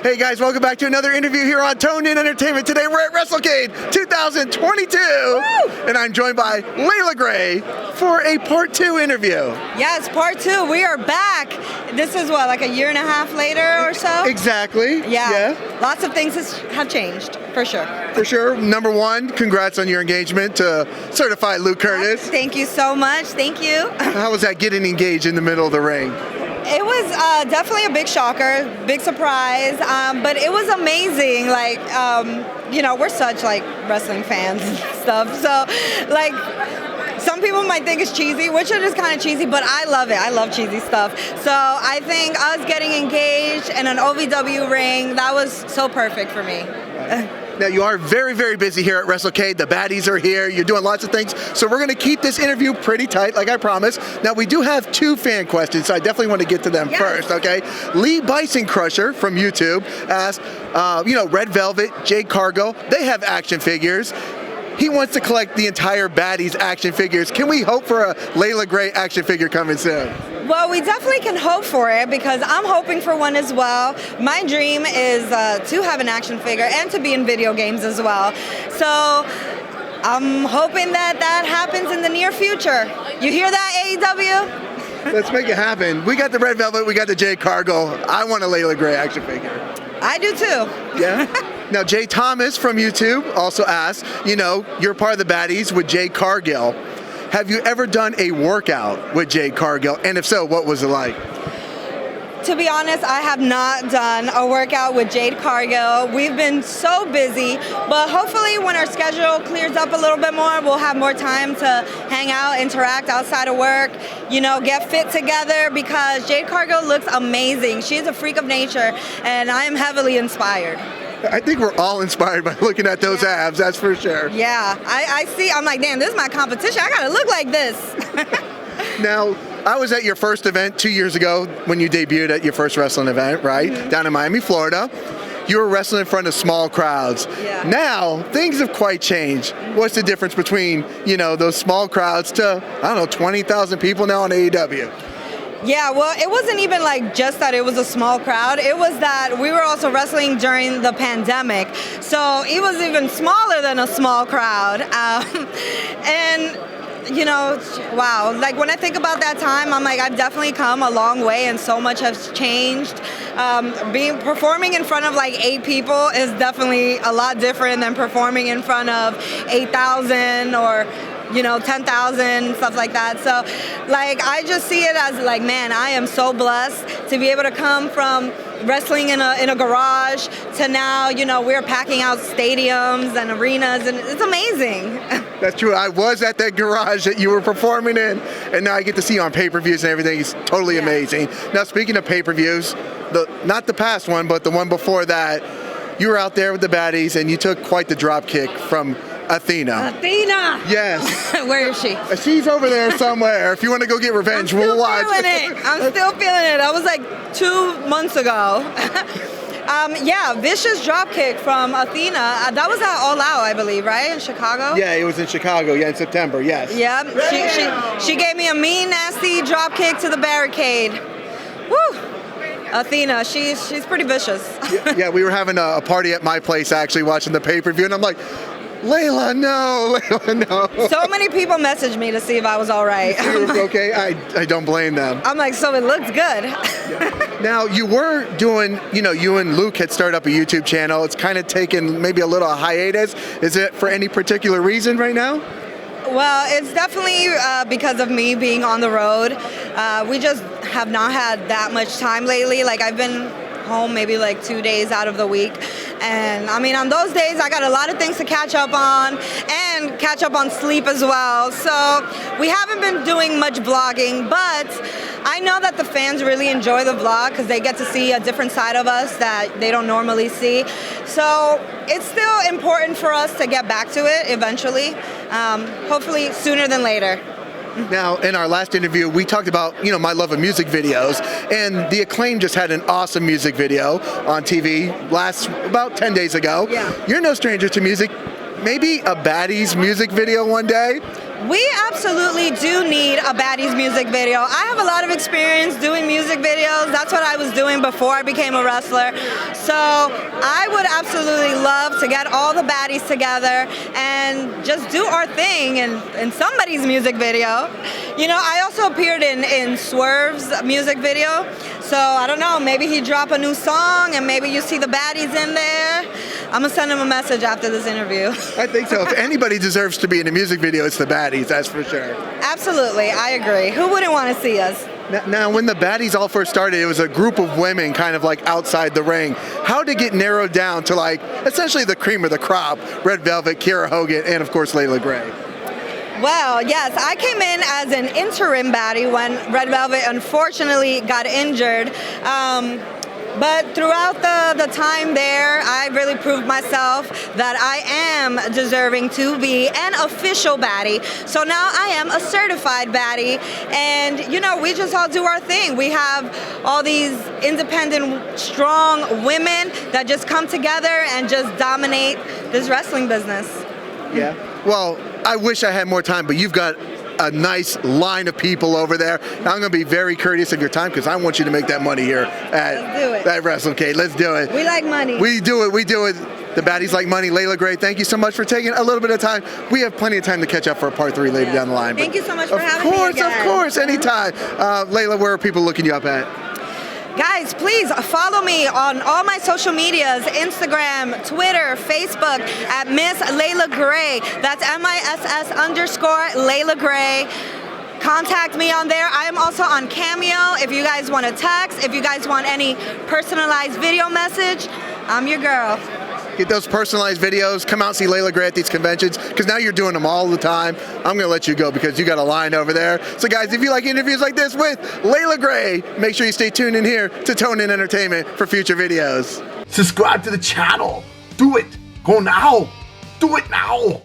Hey guys, welcome back to another interview here on Toned In Entertainment. Today we're at Wrestlecade 2022, and I'm joined by Leila Grey for a part 2 interview. Yes, part 2. We are back. This is what, like a year and a half later or so? Exactly. Yeah. Lots of things have changed, for sure. For sure. Number one, congrats on your engagement to certified Luke Curtis. Thank you so much. Thank you. How was that getting engaged in the middle of the ring? It was definitely a big shocker, big surprise, but it was amazing. Like, we're such like wrestling fans and stuff. So, like, some people might think it's cheesy, which it is kind of cheesy, but I love it. I love cheesy stuff. So I think us getting engaged in an OVW ring, that was so perfect for me. Now, you are very, very busy here at Wrestlecade. The Baddies are here. You're doing lots of things. So we're going to keep this interview pretty tight, like I promised. Now, we do have 2 fan questions, so I definitely want to get to them first, okay? Lee Bison Crusher from YouTube asked, Red Velvet, Jade Cargill, they have action figures. He wants to collect the entire Baddies action figures. Can we hope for a Leila Grey action figure coming soon? Well, we definitely can hope for it because I'm hoping for one as well. My dream is to have an action figure and to be in video games as well. So I'm hoping that happens in the near future. You hear that, AEW? Let's make it happen. We got the Red Velvet, we got the Jade Cargill. I want a Leila Grey action figure. I do too. Yeah? Now, Jay Thomas from YouTube also asked, you're part of the Baddies with Jade Cargill. Have you ever done a workout with Jade Cargill? And if so, what was it like? To be honest, I have not done a workout with Jade Cargill. We've been so busy, but hopefully when our schedule clears up a little bit more, we'll have more time to hang out, interact outside of work, get fit together because Jade Cargill looks amazing. She's a freak of nature, and I am heavily inspired. I think we're all inspired by looking at those abs, that's for sure. Yeah, I see, I'm like, damn, this is my competition. I gotta look like this. Now, I was at your first event 2 years ago when you debuted at your first wrestling event, right? Mm-hmm. Down in Miami, Florida. You were wrestling in front of small crowds. Yeah. Now, things have quite changed. What's the difference between, those small crowds to, 20,000 people now on AEW? Yeah, well, it wasn't even like just that it was a small crowd. It was that we were also wrestling during the pandemic. So it was even smaller than a small crowd. Wow. Like when I think about that time, I'm like, I've definitely come a long way and so much has changed. Performing in front of like 8 people is definitely a lot different than performing in front of 8,000 or 10,000, stuff like that. So, like, I just see it as like, man, I am so blessed to be able to come from wrestling in a garage to now, we're packing out stadiums and arenas, and it's amazing. That's true. I was at that garage that you were performing in, and now I get to see you on pay-per-views and everything. It's totally amazing. Now, speaking of pay-per-views, not the past one, but the one before that, you were out there with the Baddies, and you took quite the drop kick from Athena. Athena! Yes. Where is she? She's over there somewhere. If you want to go get revenge, we'll watch. I'm still feeling it. That was like 2 months ago. Vicious drop kick from Athena. That was at All Out, I believe, right? In Chicago? Yeah, it was in Chicago. Yeah, in September, yes. Yeah, she gave me a mean, nasty drop kick to the barricade. Woo! Athena, she's pretty vicious. Yeah, we were having a party at my place actually watching the pay-per-view, and I'm like, Layla, no. So many people messaged me to see if I was all right. Okay, I don't blame them. I'm like, so it looks good. Yeah. Now, you were doing, you and Luke had started up a YouTube channel. It's kind of taken maybe a little hiatus. Is it for any particular reason right now? Well, it's definitely because of me being on the road. We just have not had that much time lately. Like, I've been home maybe like 2 days out of the week. And I mean, on those days, I got a lot of things to catch up on and catch up on sleep as well. So we haven't been doing much vlogging, but I know that the fans really enjoy the vlog because they get to see a different side of us that they don't normally see. So it's still important for us to get back to it eventually, hopefully sooner than later. Now, in our last interview, we talked about, my love of music videos, and The Acclaim just had an awesome music video on TV about 10 days ago. Yeah. You're no stranger to music. Maybe a Baddies music video one day? We absolutely do need a Baddies music video. I have a lot of experience doing music videos. That's what I was doing before I became a wrestler. So I would absolutely love to get all the Baddies together and just do our thing in somebody's music video. You know, I also appeared in Swerve's music video. So I don't know, maybe he drop a new song and maybe you see the Baddies in there. I'm gonna send him a message after this interview. I think so. If anybody deserves to be in a music video, it's the Baddies, that's for sure. Absolutely, I agree. Who wouldn't want to see us? Now, when the Baddies all first started, it was a group of women kind of like outside the ring. How did it get narrowed down to like essentially the cream of the crop? Red Velvet, Kiera, Hogan, and of course Leila Grey. Well, yes, I came in as an interim baddie when Red Velvet unfortunately got injured. But throughout the time there, I really proved myself that I am deserving to be an official baddie. So now I am a certified baddie. And, you know, we just all do our thing. We have all these independent, strong women that just come together and just dominate this wrestling business. Yeah. Well, I wish I had more time, but you've got a nice line of people over there. Now, I'm going to be very courteous of your time because I want you to make that money here at Wrestlecade. Let's do it. We like money. We do it. We do it. The Baddies like money. Leila Grey, thank you so much for taking a little bit of time. We have plenty of time to catch up for a part 3 later down the line. Thank you so much for having me again. Of course, anytime. Layla, where are people looking you up at? Guys, please follow me on all my social medias, Instagram, Twitter, Facebook, at Miss Leila Grey. That's MISS_Leila Grey. Contact me on there. I am also on Cameo. If you guys want to text, if you guys want any personalized video message, I'm your girl. Get those personalized videos. Come out and see Leila Grey at these conventions because now you're doing them all the time. I'm going to let you go because you got a line over there. So guys, if you like interviews like this with Leila Grey, make sure you stay tuned in here to Tone In Entertainment for future videos. Subscribe to the channel. Do it. Go now. Do it now.